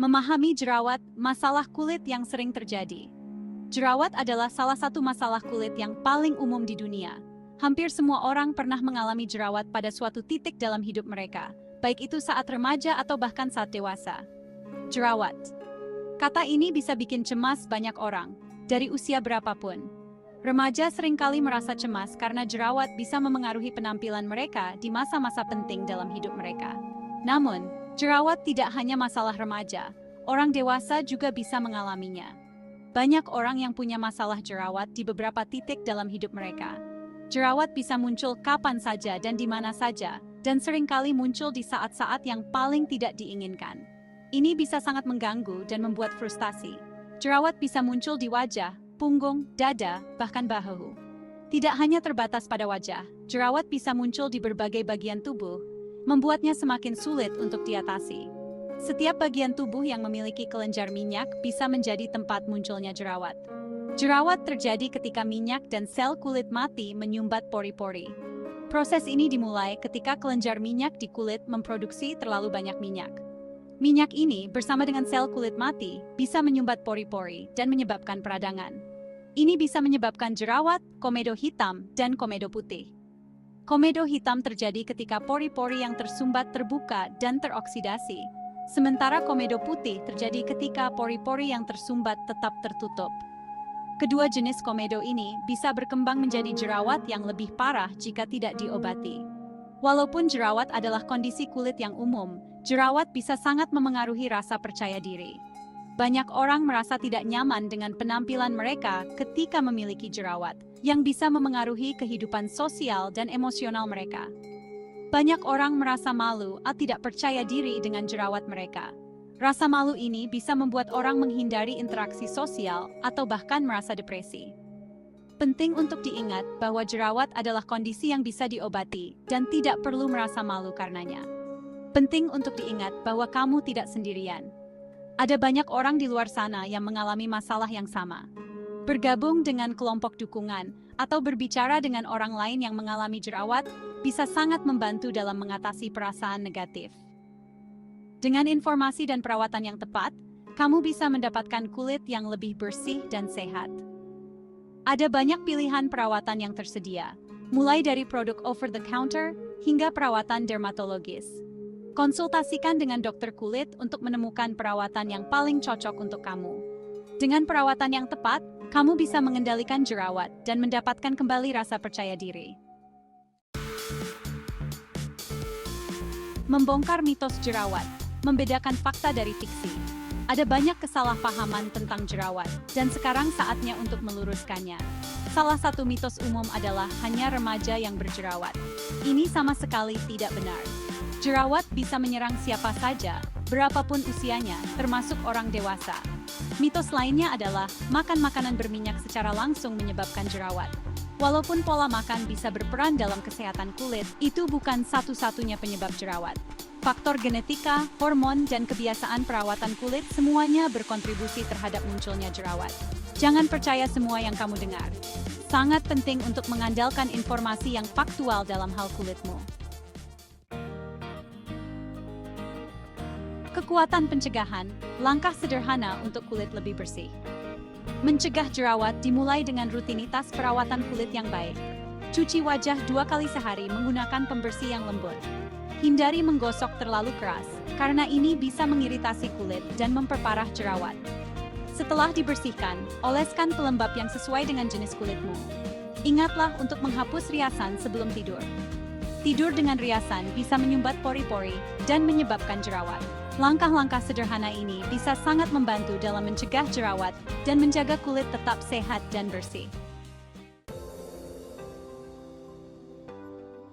Memahami jerawat, masalah kulit yang sering terjadi. Jerawat adalah salah satu masalah kulit yang paling umum di dunia. Hampir semua orang pernah mengalami jerawat pada suatu titik dalam hidup mereka, baik itu saat remaja atau bahkan saat dewasa. Jerawat. Kata ini bisa bikin cemas banyak orang, dari usia berapapun. Remaja seringkali merasa cemas karena jerawat bisa memengaruhi penampilan mereka di masa-masa penting dalam hidup mereka. Namun, jerawat tidak hanya masalah remaja, orang dewasa juga bisa mengalaminya. Banyak orang yang punya masalah jerawat di beberapa titik dalam hidup mereka. Jerawat bisa muncul kapan saja dan di mana saja, dan seringkali muncul di saat-saat yang paling tidak diinginkan. Ini bisa sangat mengganggu dan membuat frustasi. Jerawat bisa muncul di wajah, punggung, dada, bahkan bahu. Tidak hanya terbatas pada wajah, jerawat bisa muncul di berbagai bagian tubuh, membuatnya semakin sulit untuk diatasi. Setiap bagian tubuh yang memiliki kelenjar minyak bisa menjadi tempat munculnya jerawat. Jerawat terjadi ketika minyak dan sel kulit mati menyumbat pori-pori. Proses ini dimulai ketika kelenjar minyak di kulit memproduksi terlalu banyak minyak. Minyak ini bersama dengan sel kulit mati bisa menyumbat pori-pori dan menyebabkan peradangan. Ini bisa menyebabkan jerawat, komedo hitam, dan komedo putih. Komedo hitam terjadi ketika pori-pori yang tersumbat terbuka dan teroksidasi, sementara komedo putih terjadi ketika pori-pori yang tersumbat tetap tertutup. Kedua jenis komedo ini bisa berkembang menjadi jerawat yang lebih parah jika tidak diobati. Walaupun jerawat adalah kondisi kulit yang umum, jerawat bisa sangat memengaruhi rasa percaya diri. Banyak orang merasa tidak nyaman dengan penampilan mereka ketika memiliki jerawat, yang bisa memengaruhi kehidupan sosial dan emosional mereka. Banyak orang merasa malu atau tidak percaya diri dengan jerawat mereka. Rasa malu ini bisa membuat orang menghindari interaksi sosial atau bahkan merasa depresi. Penting untuk diingat bahwa jerawat adalah kondisi yang bisa diobati dan tidak perlu merasa malu karenanya. Penting untuk diingat bahwa kamu tidak sendirian. Ada banyak orang di luar sana yang mengalami masalah yang sama. Bergabung dengan kelompok dukungan atau berbicara dengan orang lain yang mengalami jerawat bisa sangat membantu dalam mengatasi perasaan negatif. Dengan informasi dan perawatan yang tepat, kamu bisa mendapatkan kulit yang lebih bersih dan sehat. Ada banyak pilihan perawatan yang tersedia, mulai dari produk over-the-counter hingga perawatan dermatologis. Konsultasikan dengan dokter kulit untuk menemukan perawatan yang paling cocok untuk kamu. Dengan perawatan yang tepat, kamu bisa mengendalikan jerawat dan mendapatkan kembali rasa percaya diri. Membongkar mitos jerawat, membedakan fakta dari fiksi. Ada banyak kesalahpahaman tentang jerawat, dan sekarang saatnya untuk meluruskannya. Salah satu mitos umum adalah hanya remaja yang berjerawat. Ini sama sekali tidak benar. Jerawat bisa menyerang siapa saja, berapapun usianya, termasuk orang dewasa. Mitos lainnya adalah makan makanan berminyak secara langsung menyebabkan jerawat. Walaupun pola makan bisa berperan dalam kesehatan kulit, itu bukan satu-satunya penyebab jerawat. Faktor genetika, hormon, dan kebiasaan perawatan kulit semuanya berkontribusi terhadap munculnya jerawat. Jangan percaya semua yang kamu dengar. Sangat penting untuk mengandalkan informasi yang faktual dalam hal kulitmu. Kekuatan pencegahan, langkah sederhana untuk kulit lebih bersih. Mencegah jerawat dimulai dengan rutinitas perawatan kulit yang baik. Cuci wajah 2 kali sehari menggunakan pembersih yang lembut. Hindari menggosok terlalu keras, karena ini bisa mengiritasi kulit dan memperparah jerawat. Setelah dibersihkan, oleskan pelembab yang sesuai dengan jenis kulitmu. Ingatlah untuk menghapus riasan sebelum tidur. Tidur dengan riasan bisa menyumbat pori-pori dan menyebabkan jerawat. Langkah-langkah sederhana ini bisa sangat membantu dalam mencegah jerawat dan menjaga kulit tetap sehat dan bersih.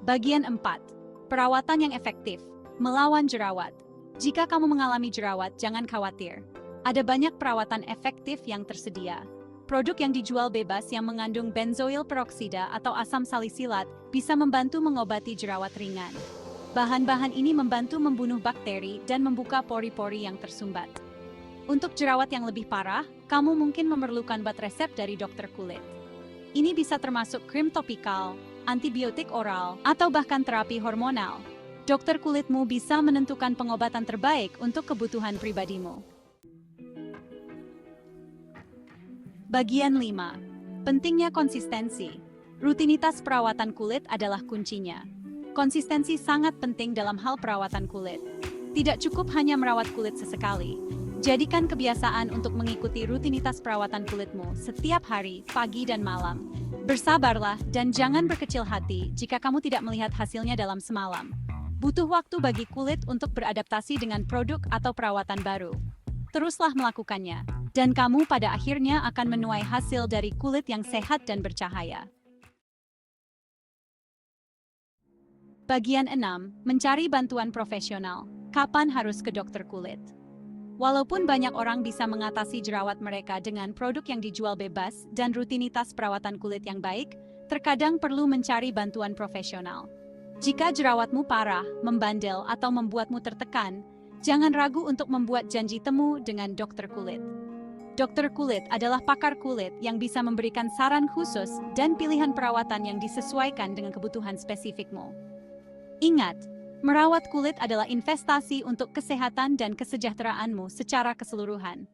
Bagian 4. Perawatan yang efektif, melawan jerawat. Jika kamu mengalami jerawat, jangan khawatir. Ada banyak perawatan efektif yang tersedia. Produk yang dijual bebas yang mengandung benzoil peroksida atau asam salisilat bisa membantu mengobati jerawat ringan. Bahan-bahan ini membantu membunuh bakteri dan membuka pori-pori yang tersumbat. Untuk jerawat yang lebih parah, kamu mungkin memerlukan obat resep dari dokter kulit. Ini bisa termasuk krim topikal, antibiotik oral, atau bahkan terapi hormonal. Dokter kulitmu bisa menentukan pengobatan terbaik untuk kebutuhan pribadimu. Bagian 5. Pentingnya konsistensi. Rutinitas perawatan kulit adalah kuncinya. Konsistensi sangat penting dalam hal perawatan kulit. Tidak cukup hanya merawat kulit sesekali. Jadikan kebiasaan untuk mengikuti rutinitas perawatan kulitmu setiap hari, pagi dan malam. Bersabarlah dan jangan berkecil hati jika kamu tidak melihat hasilnya dalam semalam. Butuh waktu bagi kulit untuk beradaptasi dengan produk atau perawatan baru. Teruslah melakukannya, dan kamu pada akhirnya akan menuai hasil dari kulit yang sehat dan bercahaya. Bagian 6. Mencari bantuan profesional. Kapan harus ke dokter kulit? Walaupun banyak orang bisa mengatasi jerawat mereka dengan produk yang dijual bebas dan rutinitas perawatan kulit yang baik, terkadang perlu mencari bantuan profesional. Jika jerawatmu parah, membandel, atau membuatmu tertekan, jangan ragu untuk membuat janji temu dengan dokter kulit. Dokter kulit adalah pakar kulit yang bisa memberikan saran khusus dan pilihan perawatan yang disesuaikan dengan kebutuhan spesifikmu. Ingat, merawat kulit adalah investasi untuk kesehatan dan kesejahteraanmu secara keseluruhan.